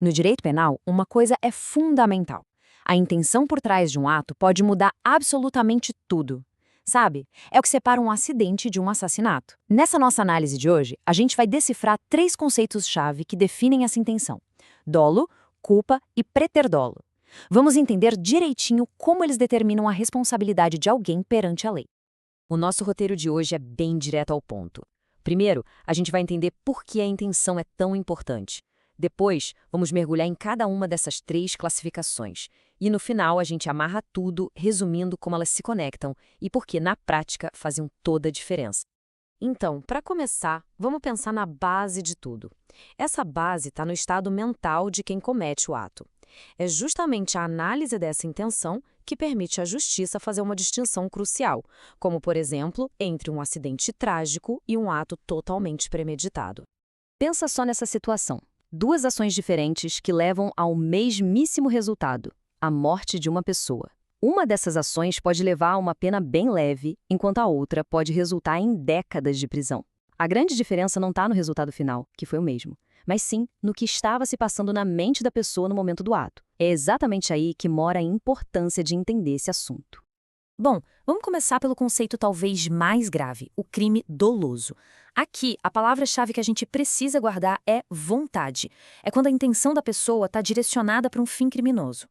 No direito penal, uma coisa é fundamental. A intenção por trás de um ato pode mudar absolutamente tudo. Sabe? É o que separa um acidente de um assassinato. Nessa nossa análise de hoje, a gente vai decifrar 3 conceitos-chave que definem essa intenção: dolo, culpa e preterdolo. Vamos entender direitinho como eles determinam a responsabilidade de alguém perante a lei. O nosso roteiro de hoje é bem direto ao ponto. Primeiro, a gente vai entender por que a intenção é tão importante. Depois, vamos mergulhar em cada uma dessas 3 classificações. E no final, a gente amarra tudo, resumindo como elas se conectam e por que, na prática, fazem toda a diferença. Então, para começar, vamos pensar na base de tudo. Essa base está no estado mental de quem comete o ato. É justamente a análise dessa intenção que permite à justiça fazer uma distinção crucial, como, por exemplo, entre um acidente trágico e um ato totalmente premeditado. Pensa só nessa situação. 2 ações diferentes que levam ao mesmíssimo resultado: a morte de uma pessoa. Uma dessas ações pode levar a uma pena bem leve, enquanto a outra pode resultar em décadas de prisão. A grande diferença não está no resultado final, que foi o mesmo, mas sim no que estava se passando na mente da pessoa no momento do ato. É exatamente aí que mora a importância de entender esse assunto. Bom, vamos começar pelo conceito talvez mais grave, o crime doloso. Aqui, a palavra-chave que a gente precisa guardar é vontade. É quando a intenção da pessoa está direcionada para um fim criminoso.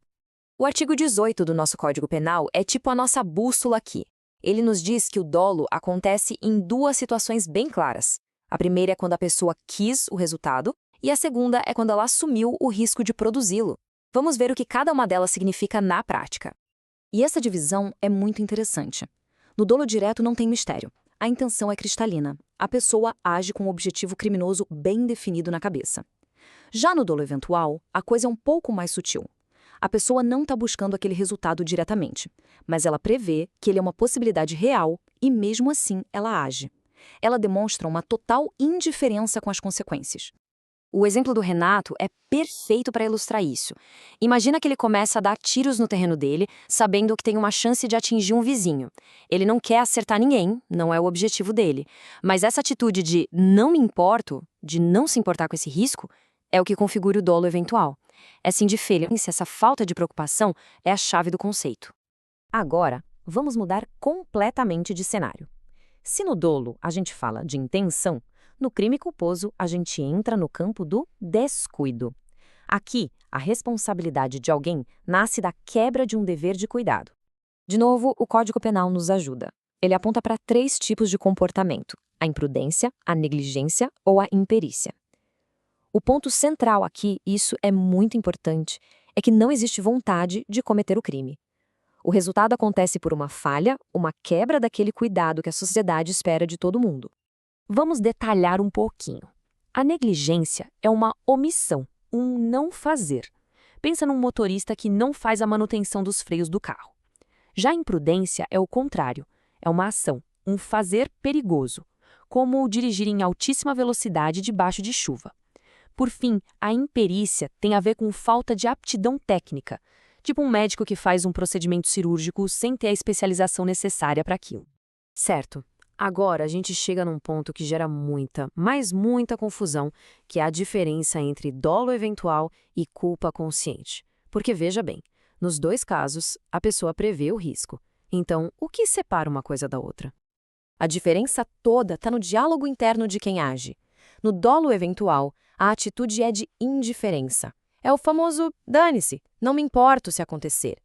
O artigo 18 do nosso Código Penal é tipo a nossa bússola aqui. Ele nos diz que o dolo acontece em 2 situações bem claras. A primeira é quando a pessoa quis o resultado, e a segunda é quando ela assumiu o risco de produzi-lo. Vamos ver o que cada uma delas significa na prática. E essa divisão é muito interessante. No dolo direto não tem mistério. A intenção é cristalina. A pessoa age com um objetivo criminoso bem definido na cabeça. Já no dolo eventual, a coisa é um pouco mais sutil. A pessoa não está buscando aquele resultado diretamente, mas ela prevê que ele é uma possibilidade real e, mesmo assim, ela age. Ela demonstra uma total indiferença com as consequências. O exemplo do Renato é perfeito para ilustrar isso. Imagina que ele começa a dar tiros no terreno dele, sabendo que tem uma chance de atingir um vizinho. Ele não quer acertar ninguém, não é o objetivo dele. Mas essa atitude de não me importo, de não se importar com esse risco, é o que configura o dolo eventual. Essa indiferença, essa falta de preocupação é a chave do conceito. Agora, vamos mudar completamente de cenário. Se no dolo a gente fala de intenção, no crime culposo a gente entra no campo do descuido. Aqui, a responsabilidade de alguém nasce da quebra de um dever de cuidado. De novo, o Código Penal nos ajuda. Ele aponta para 3 tipos de comportamento: a imprudência, a negligência ou a imperícia. O ponto central aqui, e isso é muito importante, é que não existe vontade de cometer o crime. O resultado acontece por uma falha, uma quebra daquele cuidado que a sociedade espera de todo mundo. Vamos detalhar um pouquinho. A negligência é uma omissão, um não fazer. Pensa num motorista que não faz a manutenção dos freios do carro. Já a imprudência é o contrário, é uma ação, um fazer perigoso, como dirigir em altíssima velocidade debaixo de chuva. Por fim, a imperícia tem a ver com falta de aptidão técnica, tipo um médico que faz um procedimento cirúrgico sem ter a especialização necessária para aquilo. Certo. Agora a gente chega num ponto que gera muita, mas muita confusão, que é a diferença entre dolo eventual e culpa consciente. Porque veja bem, nos 2 casos, a pessoa prevê o risco. Então, o que separa uma coisa da outra? A diferença toda está no diálogo interno de quem age. No dolo eventual, a atitude é de indiferença. É o famoso dane-se, não me importo se acontecer.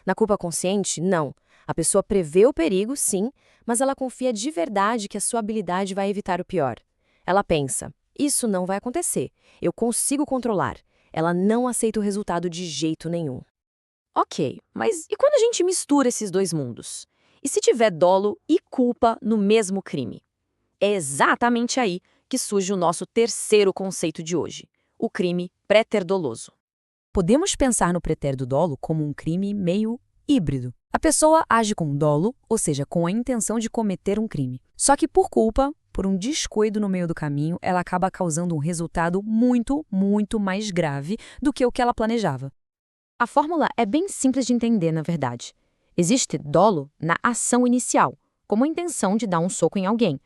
Na culpa consciente, não. A pessoa prevê o perigo, sim, mas ela confia de verdade que a sua habilidade vai evitar o pior. Ela pensa, isso não vai acontecer, eu consigo controlar. Ela não aceita o resultado de jeito nenhum. Ok, mas e quando a gente mistura esses 2 mundos? E se tiver dolo e culpa no mesmo crime? É exatamente aí que surge o nosso terceiro conceito de hoje, o crime préter-doloso. Podemos pensar no préter-dolo como um crime meio híbrido. A pessoa age com dolo, ou seja, com a intenção de cometer um crime. Só que por culpa, por um descuido no meio do caminho, ela acaba causando um resultado muito, muito mais grave do que o que ela planejava. A fórmula é bem simples de entender, na verdade. Existe dolo na ação inicial, como a intenção de dar um soco em alguém.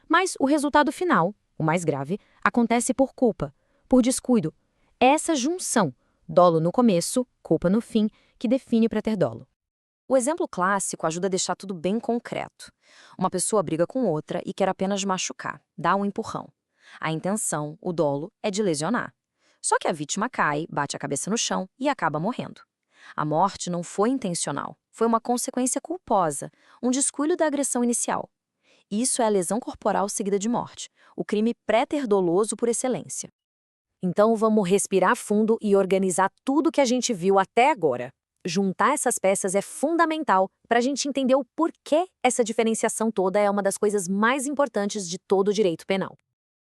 Mas o resultado final, o mais grave, acontece por culpa, por descuido. essa junção, dolo no começo, culpa no fim, que define o preterdolo. O exemplo clássico ajuda a deixar tudo bem concreto. Uma pessoa briga com outra e quer apenas machucar, dá um empurrão. A intenção, o dolo, é de lesionar. Só que a vítima cai, bate a cabeça no chão e acaba morrendo. A morte não foi intencional, foi uma consequência culposa, um descuido da agressão inicial. Isso é a lesão corporal seguida de morte, o crime pré-terdoloso por excelência. Então vamos respirar fundo e organizar tudo que a gente viu até agora. Juntar essas peças é fundamental para a gente entender o porquê essa diferenciação toda é uma das coisas mais importantes de todo o direito penal.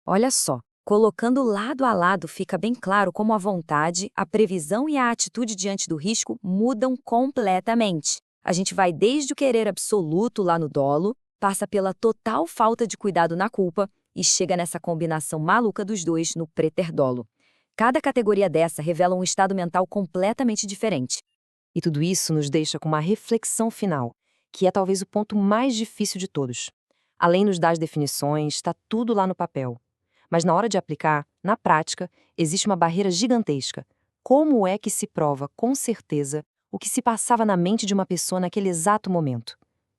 Olha só, colocando lado a lado fica bem claro como a vontade, a previsão e a atitude diante do risco mudam completamente. A gente vai desde o querer absoluto lá no dolo, passa pela total falta de cuidado na culpa e chega nessa combinação maluca dos dois no preterdolo. Cada categoria dessa revela um estado mental completamente diferente. E tudo isso nos deixa com uma reflexão final, que é talvez o ponto mais difícil de todos. Além nos das definições, está tudo lá no papel. Mas na hora de aplicar, na prática, existe uma barreira gigantesca. Como é que se prova, com certeza, o que se passava na mente de uma pessoa naquele exato momento?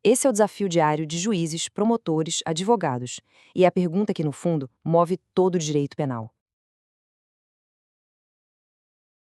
Esse é o desafio diário de juízes, promotores, advogados. E é a pergunta que, no fundo, move todo o direito penal.